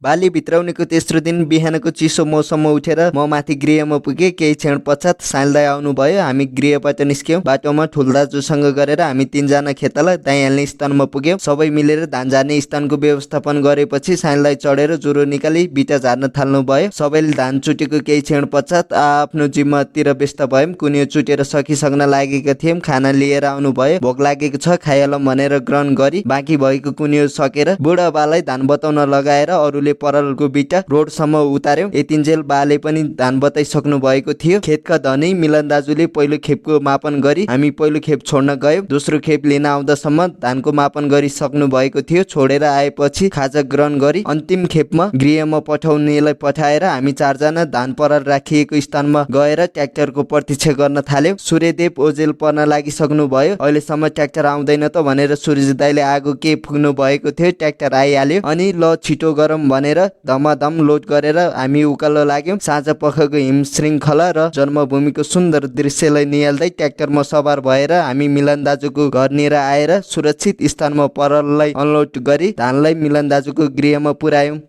बाली भित्राउनेको तेस्रो दिन बिहानको चिसो मौसममा उठेर म माथि गृहमा पुगे। केही क्षण पश्चात साइल दाइ आउनुभयो। हामी गृहबाट निस्क्यौँ। बाटोमा ठुल दाजुसँग गरेर हामी 3 जना खेताला दाइ हाल्ने स्थानमा पुग्यौँ। सबै मिलेर धान झार्ने स्थानको व्यवस्थापन गरेपछि साइल दाइ चढेर जुरो निकाली बिटा झार्न थाल्नु भयो। सबैले धान चुटेको केही क्षण पश्चात आफ्नो जिम्मातिर व्यस्त भयौँ। कुनियो चुटेर सकिसक्न लागेका थियौँ। खाना लिएर आउनु भयो। भोक लागेको छ खाइहालौँ भनेर ग्रहण गरी बाँकी भएको कुनियो सकेर बुढाबालाई धान बताउन लगाएर अरूले परलको बिटा रोडसम्म उतार्यौँ। यतिन्जेल बाले पनि धान बताइसक्नु भएको थियो। खेतका धनी मिलन दाजुले पहिलो खेपको मापन गरी हामी पहिलो खेप छोड्न गयौँ। दोस्रो खेप लिन आउँदासम्म धानको मापन गरिसक्नु भएको थियो। छोडेर आएपछि खाजा ग्रहण गरी अन्तिम खेपमा गृहमा पठाउनेलाई पठाएर हामी 4 जना धान पराल राखिएको स्थानमा गएर ट्र्याक्टरको प्रतीक्षा गर्न थाल्यौँ। सूर्यदेव ओझेल पर्न लागिसक्नु भयो। अहिलेसम्म ट्र्याक्टर आउँदैन त भनेर सूर्य दाइले आगो के फुक्नु भएको थियो। ट्र्याक्टर आइहाल्यो अनि ल छिटो गरौँ भनेर धमाधम लोड गरेर हामी उकालो लाग्यौँ। साँझ पखको हिम श्रृङ्खला र जन्मभूमिको सुन्दर दृश्यलाई निहाल्दै ट्र्याक्टरमा सवार भएर हामी मिलन दाजुको घरनिर आएर सुरक्षित स्थानमा परललाई अनलोड गरी धानलाई मिलन दाजुको गृहमा पुर्यायौँ।